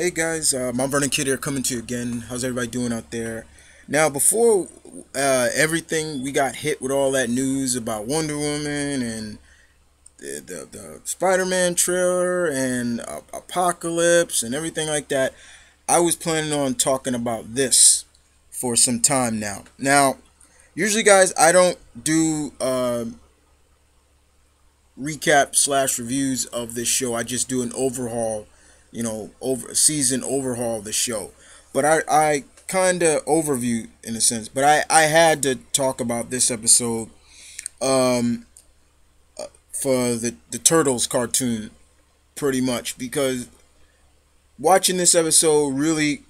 Hey guys, I'm Vernon Kid here coming to you again. How's everybody doing out there? Now, before everything, we got hit with all that news about Wonder Woman and the Spider-Man trailer and Apocalypse and everything like that. I was planning on talking about this for some time now. Now, usually, guys, I don't do recap slash reviews of this show. I just do an overhaul, over season overhaul of the show. But I kind of overview in a sense. But I had to talk about this episode um, for the Turtles cartoon pretty much because watching this episode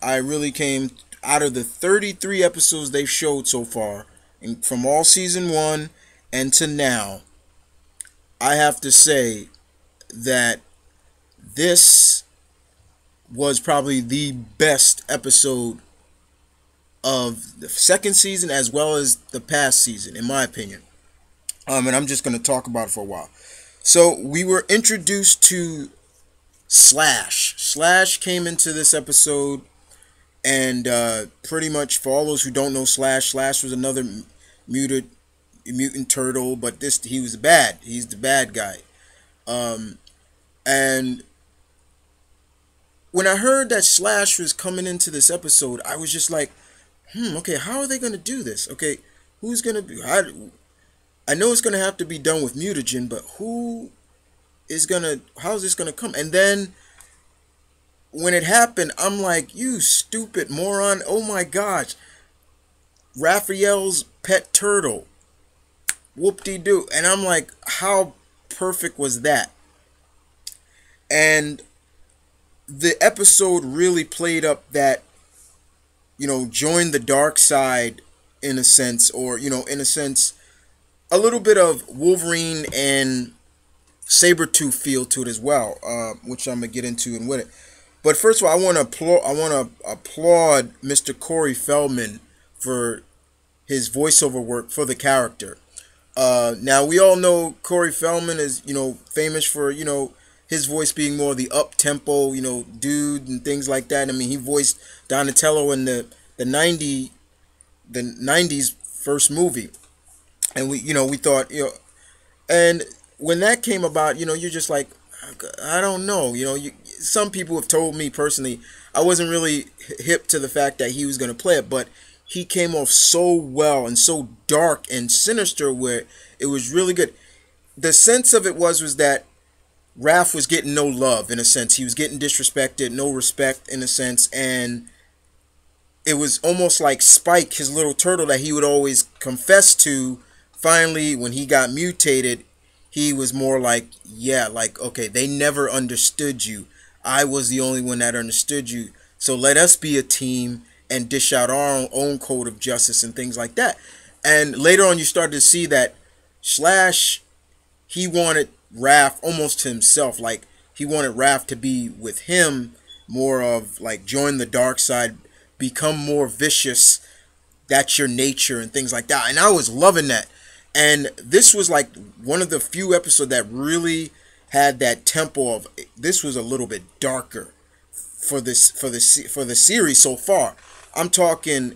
I really came out of the 33 episodes they've showed so far, and from all season one and to now. I have to say that this was probably the best episode of the second season as well as the past season, in my opinion. And I'm just going to talk about it for a while. So we were introduced to Slash. Slash came into this episode, and pretty much for all those who don't know Slash was another mutant turtle, but he was bad. He's the bad guy. And when I heard that Slash was coming into this episode, I was just like, okay, how are they going to do this? Okay, who's going to be... I know it's going to have to be done with mutagen, but how is this going to come? And then when it happened, I'm like, you stupid moron. Oh my gosh. Raphael's pet turtle. Whoop-de-doo. And I'm like, how perfect was that? And the episode really played up that, join the dark side in a sense, or, in a sense, a little bit of Wolverine and Sabretooth feel to it as well, which I'm going to get into in a minute. But first of all, I want to applaud Mr. Corey Feldman for his voiceover work for the character. Now, we all know Corey Feldman is, famous for, his voice being more the up-tempo, dude and things like that. I mean, he voiced Donatello in the 90s first movie. And we thought, and when that came about, you're just like, I don't know. Some people have told me personally, I wasn't really hip to the fact that he was going to play it, but he came off so well and so dark and sinister where it was really good. The sense of it was that Raph was getting no love in a sense. He was getting disrespected, no respect in a sense, and it was almost like Spike, his little turtle that he would always confess to. Finally, when he got mutated, he was more like, yeah, like, okay, they never understood you. I was the only one that understood you. So let us be a team and dish out our own code of justice and things like that. And later on, you started to see that Slash, he wanted Raph almost to himself. Like, he wanted Raph to be with him, more of like join the dark side, become more vicious. That's your nature and things like that. And I was loving that. And this was like one of the few episodes that really had that tempo of, this was a little bit darker for the series so far. I'm talking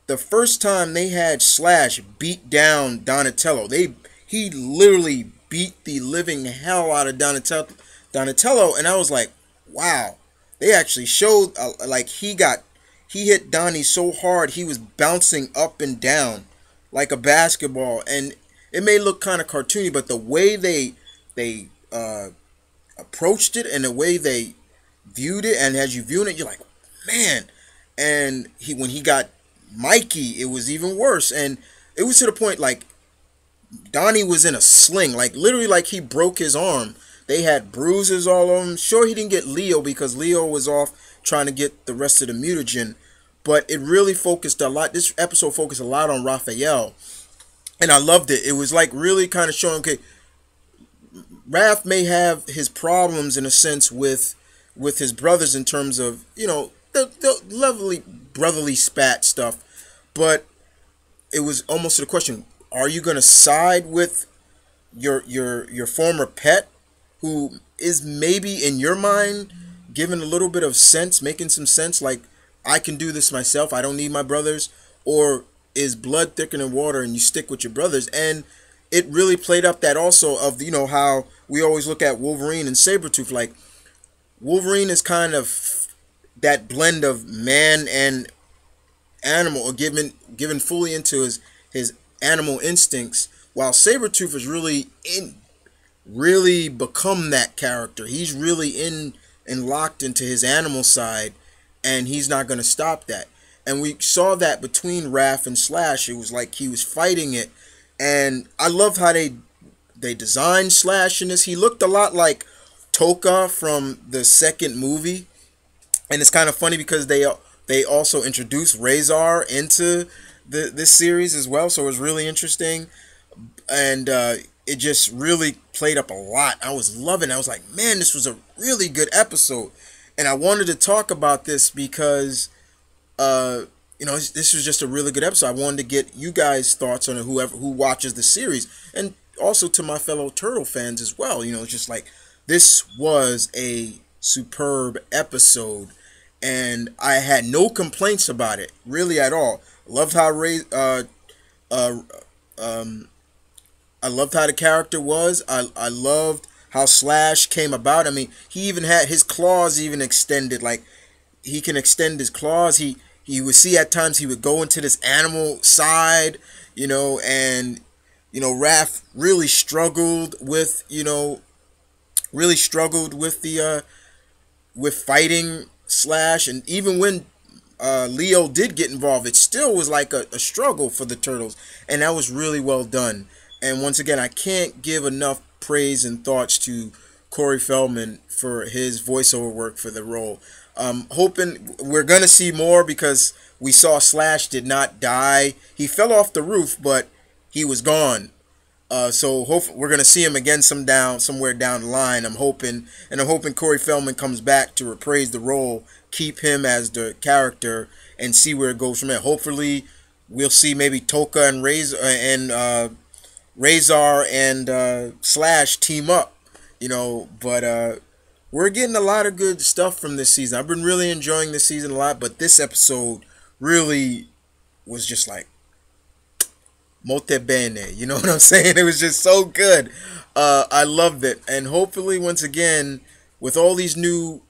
the first time they had Slash beat down Donatello. He literally beat the living hell out of Donatello, and I was like, wow. They actually showed like he hit Donnie so hard he was bouncing up and down like a basketball, and it may look kind of cartoony, but the way they approached it and the way they viewed it, and as you viewing it, you're like, man. And when he got Mikey, it was even worse, and it was to the point like Donnie was in a sling, like literally like he broke his arm. They had bruises all over him. Sure, he didn't get Leo because Leo was off trying to get the rest of the mutagen, but it really focused a lot. This episode focused a lot on Raphael, and I loved it. It was like really kind of showing, okay, Raph may have his problems in a sense with his brothers in terms of, the lovely brotherly spat stuff, but it was almost to the question, are you going to side with your former pet who is maybe in your mind giving a little bit of sense, making some sense, like I can do this myself, I don't need my brothers, or is blood thicker than water and you stick with your brothers? And it really played up that also of, how we always look at Wolverine and Sabretooth. Like, Wolverine is kind of that blend of man and animal, or given fully into his animal instincts, while Sabretooth is really become that character. He's really in and locked into his animal side, and he's not going to stop that. And we saw that between Raph and Slash. It was like he was fighting it, and I love how they designed Slash in this. He looked a lot like Toka from the second movie, and it's kind of funny because they also introduced Razor into this series as well, so it was really interesting. And it just really played up a lot. I was loving it. I was like, man, this was a really good episode, and I wanted to talk about this because this was just a really good episode. I wanted to get you guys' thoughts on it, who watches the series, and also to my fellow Turtle fans as well. It's just like, this was a superb episode, and I had no complaints about it, really, at all. Loved how I loved how the character was. I loved how Slash came about. I mean, he even had his claws even extended. Like, he can extend his claws. He would see at times he would go into this animal side, and Raph really struggled with the with fighting Slash, and even when Leo did get involved, it still was like a struggle for the Turtles, and that was really well done. And once again, I can't give enough praise and thoughts to Corey Feldman for his voiceover work for the role. Hoping we're going to see more, because we saw Slash did not die. He fell off the roof, but he was gone. So we're going to see him again somewhere down the line. I'm hoping Corey Feldman comes back to reprise the role, keep him as the character, and see where it goes from there. Hopefully, we'll see maybe Toka and Razor and Slash team up, but we're getting a lot of good stuff from this season. I've been really enjoying this season a lot, but this episode really was just like molte bene, you know what I'm saying? It was just so good. I loved it, and hopefully, once again, with all these new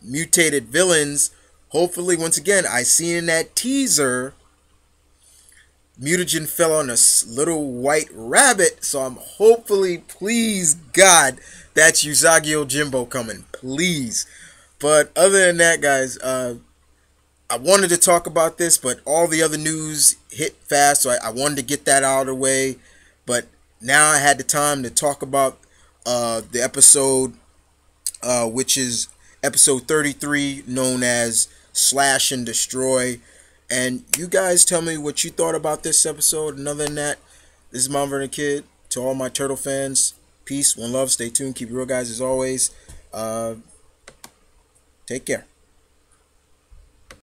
mutated villains, hopefully, once again, I seen in that teaser, Mutagen fell on a little white rabbit, so I'm hopefully, please God, that's Usagi Yojimbo coming, please. But other than that, guys, I wanted to talk about this, but all the other news hit fast, so I wanted to get that out of the way. But now I had the time to talk about the episode, which is episode 33, known as Slash and Destroy. And you guys tell me what you thought about this episode. And other than that, this is M.V.K. Kid. To all my Turtle fans, peace, one love, stay tuned, keep it real, guys, as always. Take care.